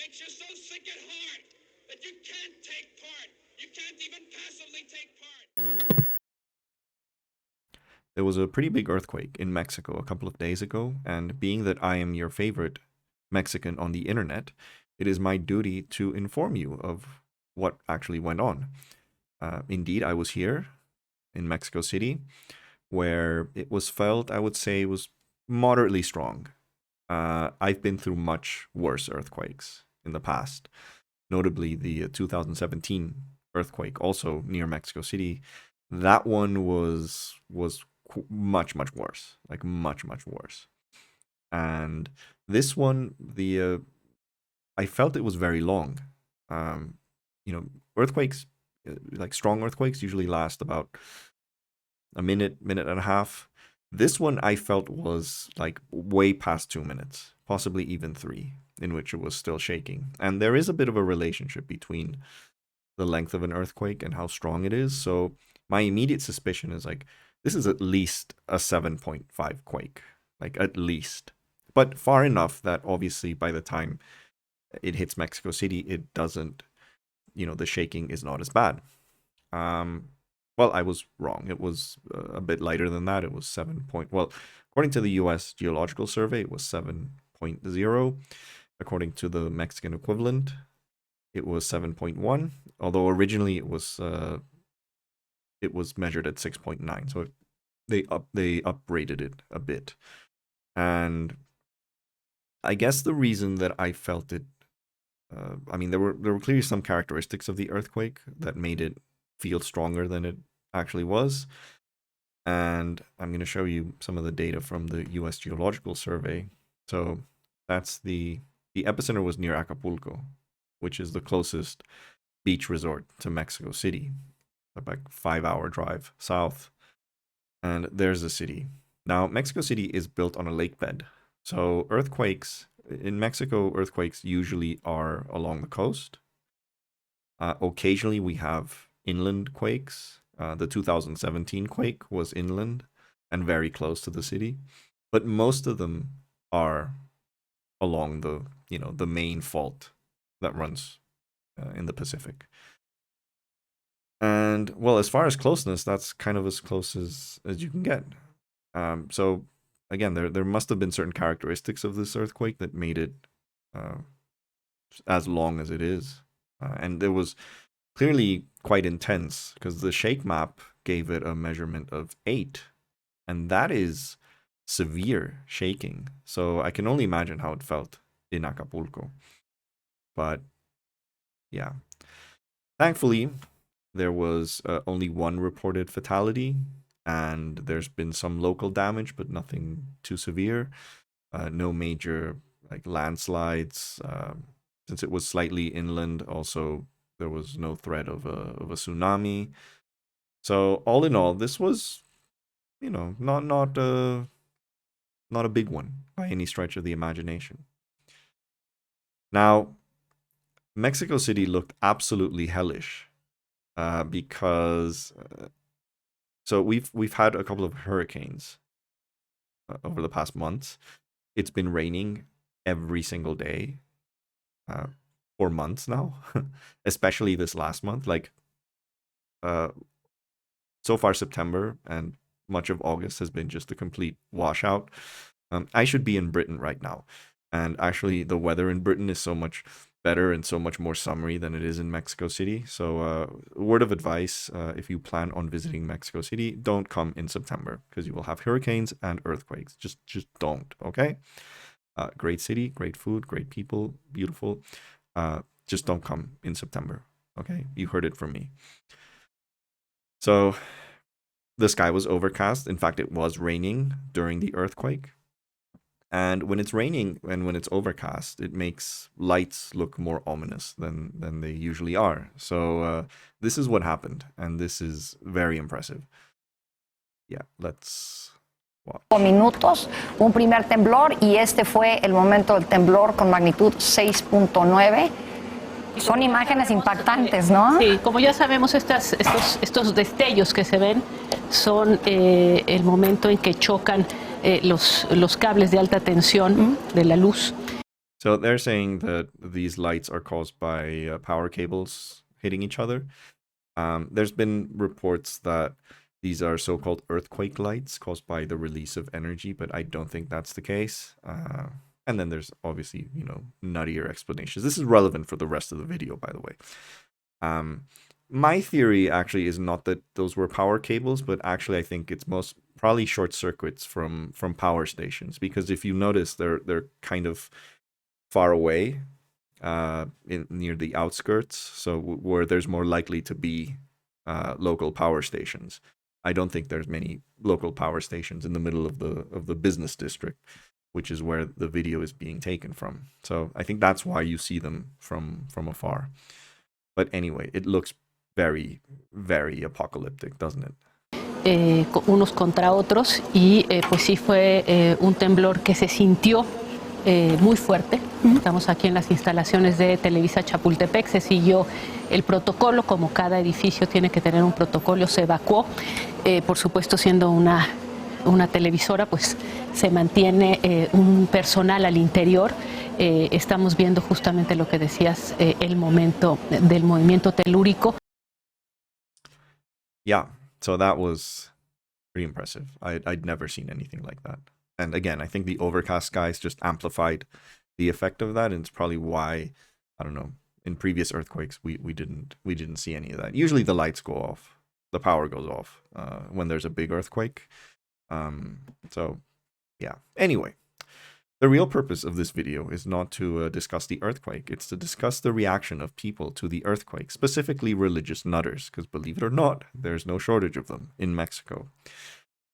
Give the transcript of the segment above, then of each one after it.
makes you so sick at heart that you can't take part. You can't even passively take part. There was a pretty big earthquake in Mexico a couple of days ago, and being that I am your favorite Mexican on the internet, it is my duty to inform you of what actually went on. Indeed, I was here in Mexico City, where it was felt, I would say, was moderately strong. I've been through much worse earthquakes in the past, notably the 2017 earthquake, also near Mexico City. That one was much worse, like much worse. And this one, I felt it was very long. Earthquakes, like strong earthquakes, usually last about a minute and a half. This one I felt was like way past 2 minutes, possibly even 3, in which it was still shaking. And there is a bit of a relationship between the length of an earthquake and how strong it is. So my immediate suspicion is like, this is at least a 7.5 quake, like at least. But far enough that obviously by the time it hits Mexico City, it doesn't, the shaking is not as bad. Well, I was wrong. It was a bit lighter than that. It was 7. Well, according to the U.S. Geological Survey, it was 7.0. According to the Mexican equivalent, it was 7.1. Although originally it was measured at 6.9. So they uprated it a bit. And I guess the reason that I felt it, there were clearly some characteristics of the earthquake that made it feel stronger than it actually was. And I'm going to show you some of the data from the U.S. Geological Survey. So that's the epicenter was near Acapulco, which is the closest beach resort to Mexico City, like 5-hour drive south. And there's the city. Now, Mexico City is built on a lake bed. So earthquakes in Mexico, earthquakes usually are along the coast. Occasionally we have inland quakes. The 2017 quake was inland and very close to the city, but most of them are along the main fault that runs in the Pacific. And well, as far as closeness, that's kind of as close as you can get. So again, there must have been certain characteristics of this earthquake that made it as long as it is, and it was clearly quite intense because the shake map gave it a measurement of 8, and that is severe shaking. So I can only imagine how it felt in Acapulco. But yeah, thankfully there was only one reported fatality, and there's been some local damage, but nothing too severe. No major like landslides. Since it was slightly inland, also there was no threat of a tsunami. So all in all, this was, not a big one by any stretch of the imagination. Now, Mexico City looked absolutely hellish because so we've had a couple of hurricanes over the past months. It's been raining every single day for months now, especially this last month. Like so far September and much of August has been just a complete washout. I should be in Britain right now, and actually the weather in Britain is so much better and so much more summery than it is in Mexico City. So word of advice, if you plan on visiting Mexico City, don't come in September because you will have hurricanes and earthquakes. Just don't, okay? Great city, great food, great people, beautiful. Just don't come in September, okay? You heard it from me. So the sky was overcast. In fact, it was raining during the earthquake. And when it's raining and when it's overcast, it makes lights look more ominous than they usually are. So this is what happened, and this is very impressive. Yeah, let's watch. Minutos, un primer temblor, y este fue el momento del temblor con magnitud 6.9. Son imágenes impactantes, ¿no? Sí, como ya sabemos, estos destellos que se ven son el momento en que chocan los cables de alta tensión de la luz. So they're saying that these lights are caused by power cables hitting each other. There's been reports that these are so-called earthquake lights caused by the release of energy, but I don't think that's the case. And then there's obviously, nuttier explanations. This is relevant for the rest of the video, by the way. My theory actually is not that those were power cables, but actually I think it's most probably short circuits from power stations, because if you notice, they're kind of far away, near the outskirts, so where there's more likely to be local power stations. I don't think there's many local power stations in the middle of the business district, which is where the video is being taken from. So I think that's why you see them from afar. But anyway, it looks very, very apocalyptic, doesn't it? Unos contra otros, y pues sí fue un temblor que se sintió muy fuerte. Estamos aquí en las instalaciones de Televisa Chapultepec. Se siguió el protocolo, como cada edificio tiene que tener un protocolo. Se evacuó, por supuesto, siendo una televisora, pues se mantiene un personal al interior. Estamos viendo justamente lo que decías, el momento del movimiento telúrico. Yeah, so that was pretty impressive. I'd never seen anything like that. And again, I think the overcast skies just amplified the effect of that, and it's probably why, I don't know, in previous earthquakes we didn't see any of that. Usually the lights go off, the power goes off when there's a big earthquake. So yeah. Anyway, the real purpose of this video is not to discuss the earthquake. It's to discuss the reaction of people to the earthquake, specifically religious nutters, because believe it or not, there's no shortage of them in Mexico.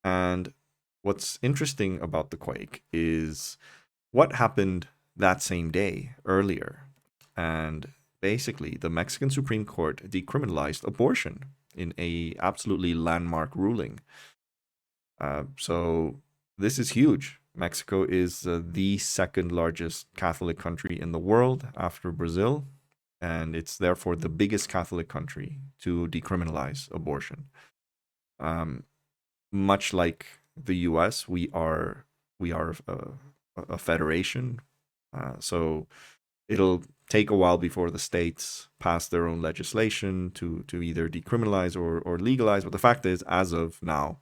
And what's interesting about the quake is what happened that same day earlier. And basically, the Mexican Supreme Court decriminalized abortion in a absolutely landmark ruling. So this is huge. Mexico is the second largest Catholic country in the world after Brazil, and it's therefore the biggest Catholic country to decriminalize abortion. Much like the U.S., we are a federation, so it'll take a while before the states pass their own legislation to either decriminalize or legalize. But the fact is, as of now,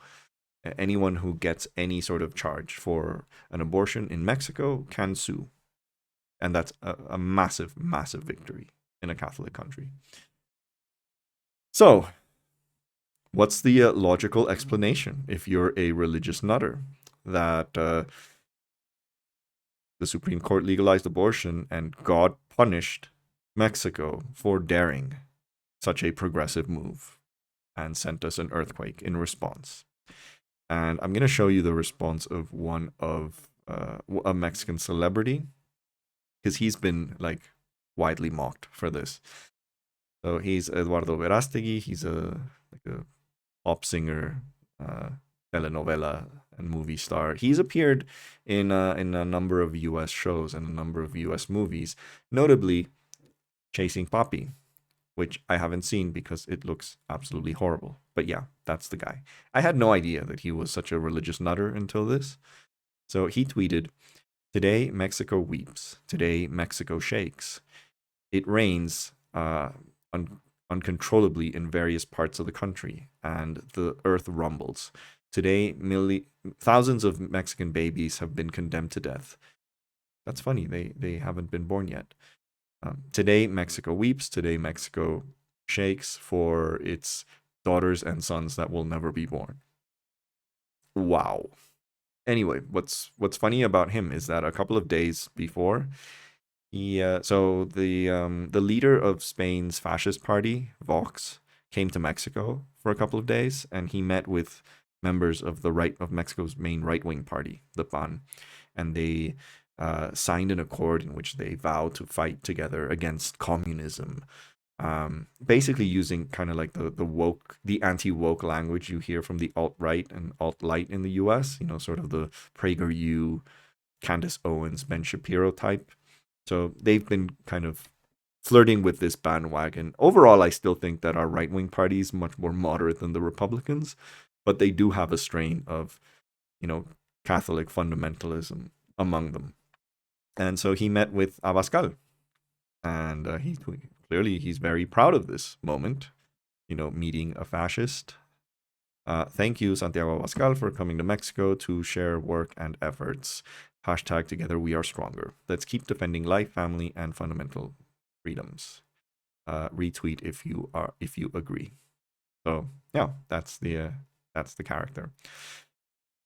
anyone who gets any sort of charge for an abortion in Mexico can sue, and that's a massive, massive victory in a Catholic country. So, what's the logical explanation if you're a religious nutter that the Supreme Court legalized abortion and God punished Mexico for daring such a progressive move and sent us an earthquake in response? And I'm going to show you the response of one of a Mexican celebrity, because he's been like widely mocked for this. So he's Eduardo Verastegui. He's a pop singer, telenovela and movie star. He's appeared in a number of U.S. shows and a number of U.S. movies, notably Chasing Papi, which I haven't seen because it looks absolutely horrible. But yeah, that's the guy. I had no idea that he was such a religious nutter until this. So he tweeted, "Today Mexico weeps. Today Mexico shakes. It rains uncontrollably in various parts of the country, and the earth rumbles. Today, thousands of Mexican babies have been condemned to death." That's funny. They haven't been born yet. Today, Mexico weeps. Today, Mexico shakes for its daughters and sons that will never be born. Wow. Anyway, what's funny about him is that a couple of days before, the leader of Spain's fascist party, Vox, came to Mexico for a couple of days, and he met with members of Mexico's main right-wing party, the PAN, and they signed an accord in which they vowed to fight together against communism, basically using kind of like the anti-woke language you hear from the alt-right and alt-light in the US, sort of the PragerU, Candace Owens, Ben Shapiro type. So they've been kind of flirting with this bandwagon. Overall, I still think that our right-wing party is much more moderate than the Republicans, but they do have a strain of, Catholic fundamentalism among them. And so he met with Abascal, and clearly he's very proud of this moment, meeting a fascist. Thank you, Santiago Abascal, for coming to Mexico to share work and efforts. Hashtag together we are stronger. Let's keep defending life, family, and fundamental freedoms. Retweet if you agree. So yeah, that's the character.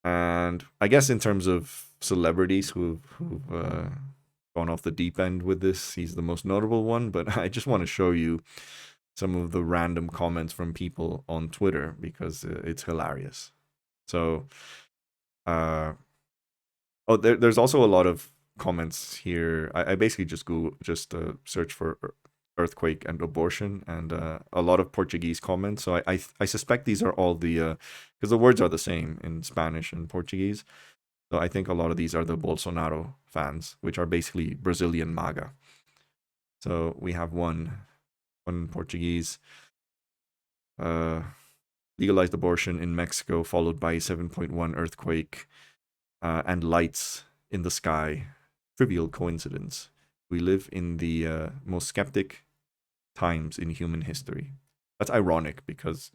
And I guess in terms of celebrities who've gone off the deep end with this, he's the most notable one. But I just want to show you some of the random comments from people on Twitter because it's hilarious. So, there's also a lot of comments here. I basically just search for earthquake and abortion, and a lot of Portuguese comments. So I suspect these are all the because the words are the same in Spanish and Portuguese. So I think a lot of these are the Bolsonaro fans, which are basically Brazilian MAGA. So we have one Portuguese. Legalized abortion in Mexico, followed by 7.1 earthquake and lights in the sky. Trivial coincidence. We live in the most skeptic times in human history. That's ironic because,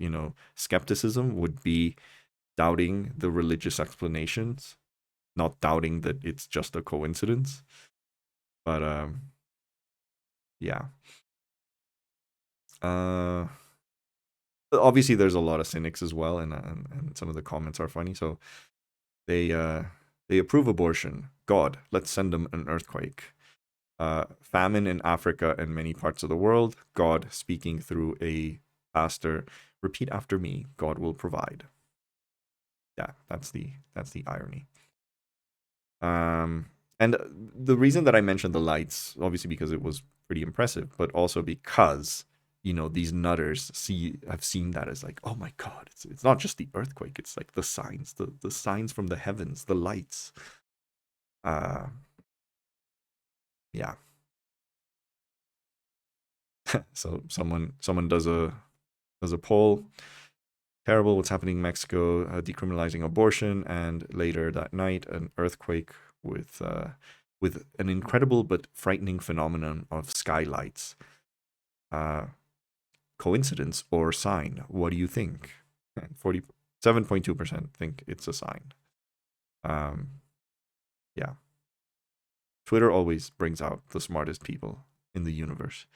skepticism would be doubting the religious explanations, not doubting that it's just a coincidence. But, yeah. Obviously, there's a lot of cynics as well, and some of the comments are funny. So they approve abortion. God, let's send them an earthquake. Famine in Africa and many parts of the world. God speaking through a pastor. Repeat after me. God will provide. Yeah, that's the irony. And the reason that I mentioned the lights, obviously because it was pretty impressive, but also because these nutters have seen that as like, oh my God, it's not just the earthquake, it's like the signs, the signs from the heavens, the lights. Yeah. So someone does a poll. Terrible what's happening in Mexico, decriminalizing abortion, and later that night an earthquake with an incredible but frightening phenomenon of skylights. Coincidence or sign? What do you think? 47.2% think it's a sign. Yeah. Twitter always brings out the smartest people in the universe.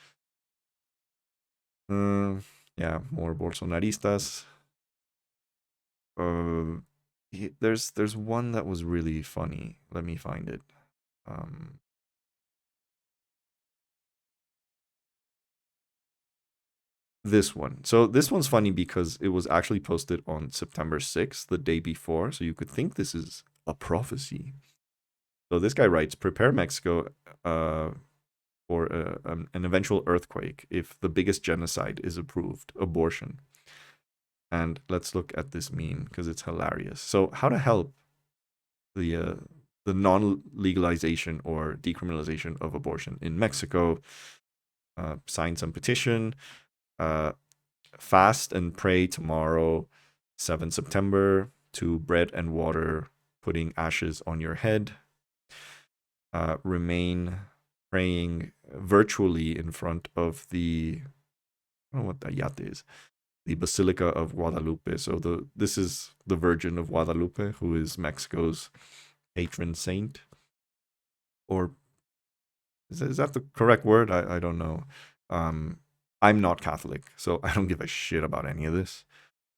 Yeah, more Bolsonaristas. There's one that was really funny. Let me find it. This one. So this one's funny because it was actually posted on September 6th, the day before. So you could think this is a prophecy. So this guy writes, prepare Mexico for an eventual earthquake if the biggest genocide is approved, abortion. And let's look at this meme because it's hilarious. So how to help the non-legalization or decriminalization of abortion in Mexico? Sign some petition. Fast and pray tomorrow, 7 September, to bread and water, putting ashes on your head. Remain praying virtually in front of I don't know what the yate is, the Basilica of Guadalupe. So this is the Virgin of Guadalupe, who is Mexico's patron saint. Or is that the correct word? I don't know. I'm not Catholic, so I don't give a shit about any of this.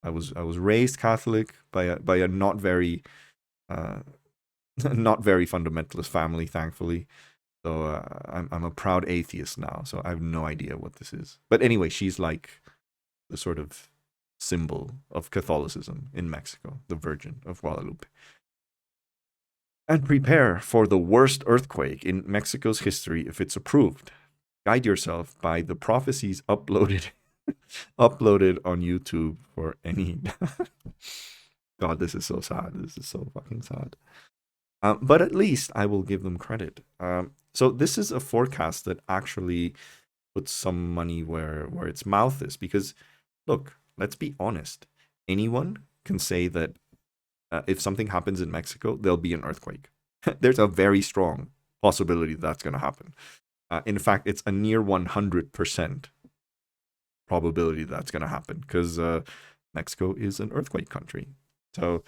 I was raised Catholic by a not very fundamentalist family, thankfully. So I'm a proud atheist now. So I have no idea what this is. But anyway, she's like the sort of symbol of Catholicism in Mexico, the Virgin of Guadalupe. And prepare for the worst earthquake in Mexico's history if it's approved. Guide yourself by the prophecies uploaded on YouTube for any. God, this is so sad. This is so fucking sad. But at least I will give them credit. So this is a forecast that actually puts some money where its mouth is. Because, look, let's be honest. Anyone can say that if something happens in Mexico, there'll be an earthquake. There's a very strong possibility that's going to happen. In fact, it's a near 100% probability that's going to happen because Mexico is an earthquake country. So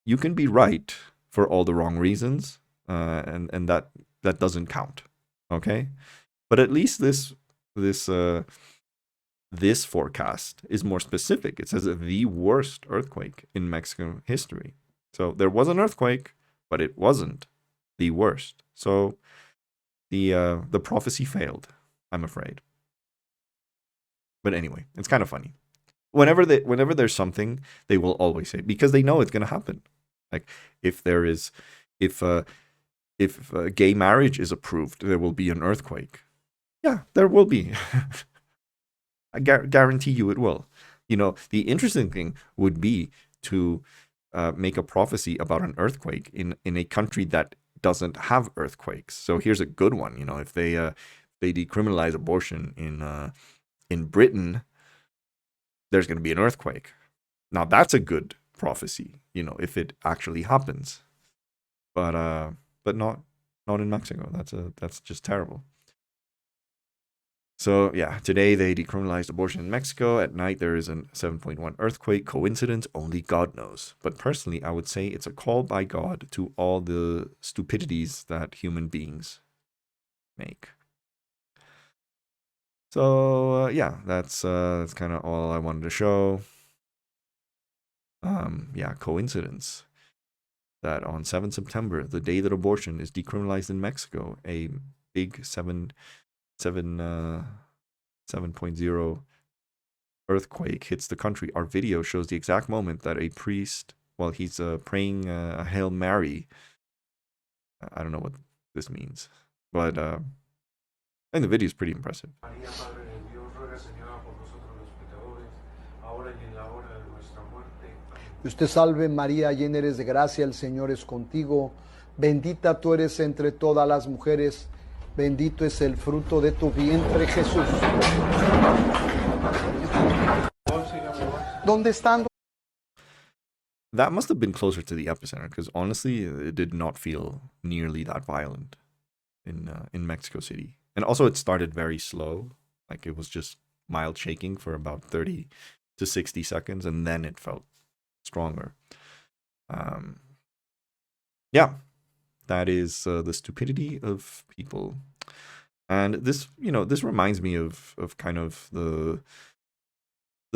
you can be right for all the wrong reasons, and that doesn't count. Okay, but at least this forecast is more specific. It says the worst earthquake in Mexican history. So there was an earthquake, but it wasn't the worst. So the prophecy failed, I'm afraid. But anyway, it's kind of funny. Whenever there's something, they will always say, because they know it's going to happen. Like if gay marriage is approved, there will be an earthquake. Yeah, there will be. I guarantee you it will. You know, the interesting thing would be to make a prophecy about an earthquake in a country that doesn't have earthquakes. So here's a good one. You know, if they decriminalize abortion in Britain, there's going to be an earthquake. Now that's a good prophecy, you know, if it actually happens. But not in Mexico. That's just terrible. So yeah, today they decriminalized abortion in Mexico. At night there is a 7.1 earthquake. Coincidence? Only God knows. But personally, I would say it's a call by God to all the stupidities that human beings make. So yeah, that's kind of all I wanted to show. Yeah, coincidence that on 7 September, the day that abortion is decriminalized in Mexico, a big 7.0 earthquake hits the country. Our video shows the exact moment that a priest, while he's praying a Hail Mary, I don't know what this means, but I think the video is pretty impressive. Usted salve María, llena eres de gracia, el Señor es contigo. Bendita tú eres entre todas las mujeres. Bendito es el fruto de tu vientre, Jesús. ¿Dónde están? That must have been closer to the epicenter, because honestly, it did not feel nearly that violent in Mexico City. And also, it started very slow. Like, it was just mild shaking for about 30 to 60 seconds, and then it felt stronger. Yeah, that is the stupidity of people. And this, you know, this reminds me of kind of the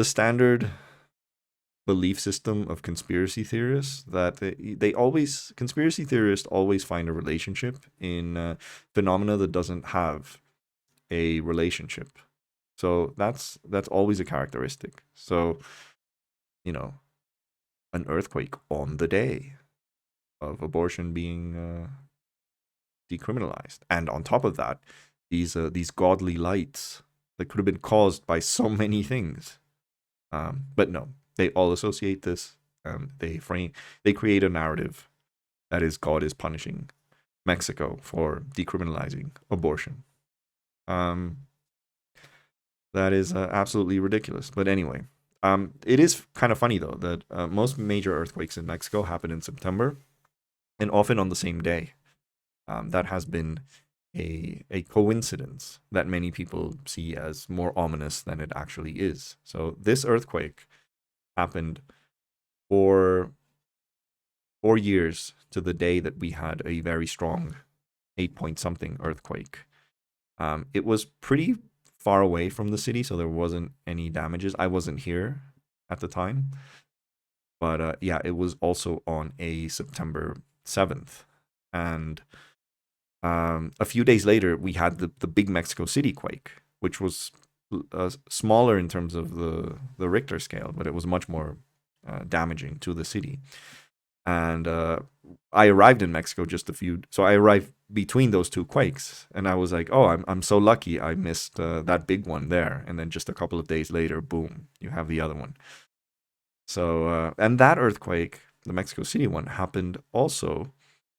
standard belief system of conspiracy theorists, that conspiracy theorists always find a relationship in phenomena that doesn't have a relationship. So that's always a characteristic. So, you know, an earthquake on the day of abortion being decriminalized, and on top of that, these godly lights that could have been caused by so many things, but no, they all associate this. They create a narrative that is God is punishing Mexico for decriminalizing abortion. That is absolutely ridiculous. But anyway, it is kind of funny though that most major earthquakes in Mexico happen in September, and often on the same day. That has been a coincidence that many people see as more ominous than it actually is. So this earthquake happened for 4 years to the day that we had a very strong 8-point-something earthquake. It was pretty far away from the city, so there wasn't any damages. I wasn't here at the time. But yeah, it was also on a September 7th. And a few days later, we had the big Mexico City quake, which was smaller in terms of the Richter scale, but it was much more damaging to the city. And I arrived in Mexico so I arrived between those two quakes, and I was like, oh, I'm so lucky I missed that big one there. And then just a couple of days later, boom, you have the other one. So, and that earthquake, the Mexico City one, happened also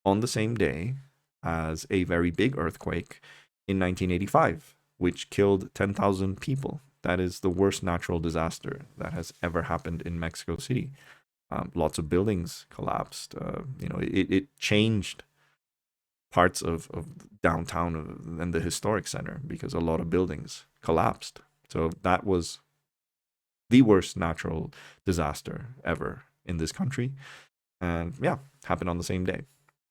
on the same day as a very big earthquake in 1985, which killed 10,000 people. That is the worst natural disaster that has ever happened in Mexico City. Lots of buildings collapsed. It changed parts of downtown and the historic center because a lot of buildings collapsed. So that was the worst natural disaster ever in this country. And yeah, happened on the same day.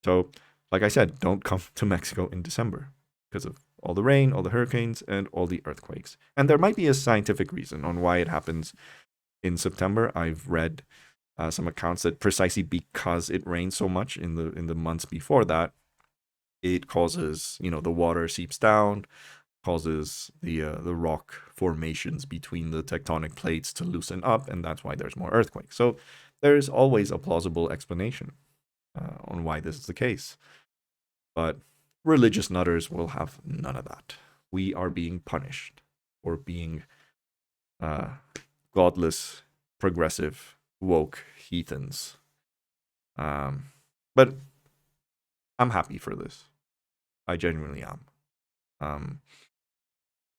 So, like I said, don't come to Mexico in December because of all the rain, all the hurricanes, and all the earthquakes. And there might be a scientific reason on why it happens in September. I've read some accounts that precisely because it rained so much in the months before that, it causes, the water seeps down, causes the rock formations between the tectonic plates to loosen up, and that's why there's more earthquakes. So there's always a plausible explanation on why this is the case. But religious nutters will have none of that. We are being punished for being godless, progressive, woke heathens. But I'm happy for this. I genuinely am.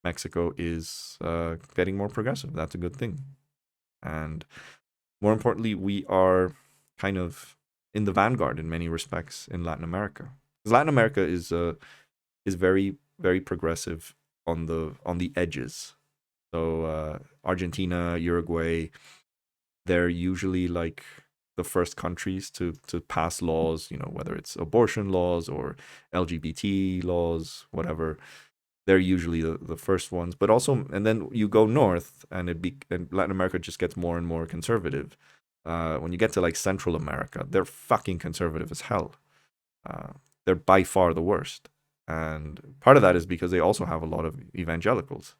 Mexico is getting more progressive. That's a good thing. And more importantly, we are kind of in the vanguard in many respects in Latin America. Because Latin America is very, very progressive on the edges. So Argentina, Uruguay, they're usually like the first countries to pass laws, whether it's abortion laws or LGBT laws, whatever. They're usually the first ones. But also, and then you go north, and and Latin America just gets more and more conservative. When you get to like Central America, they're fucking conservative as hell. They're by far the worst. And part of that is because they also have a lot of evangelicals,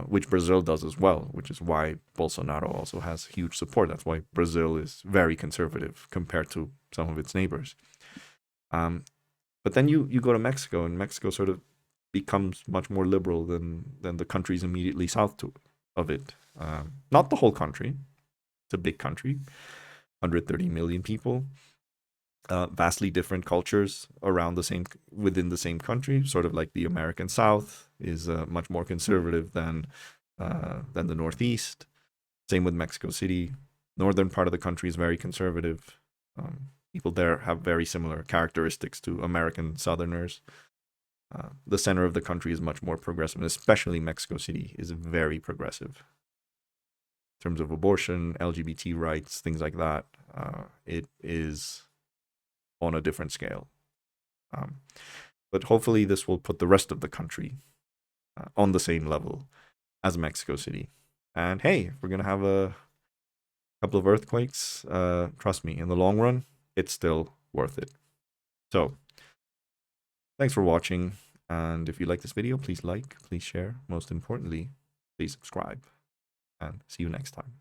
which Brazil does as well, which is why Bolsonaro also has huge support. That's why Brazil is very conservative compared to some of its neighbors. But then you go to Mexico, and Mexico sort of becomes much more liberal than the countries immediately south of it. Not the whole country. It's a big country, 130 million people. Vastly different cultures within the same country, sort of like the American South is much more conservative than the Northeast. Same with Mexico City. Northern part of the country is very conservative. People there have very similar characteristics to American Southerners. The center of the country is much more progressive, and especially Mexico City is very progressive in terms of abortion, LGBT rights, things like that. It is on a different scale. But hopefully this will put the rest of the country on the same level as Mexico City. And hey, if we're going to have a couple of earthquakes, trust me, in the long run, it's still worth it. So, thanks for watching. And if you like this video, please like, please share. Most importantly, please subscribe. And see you next time.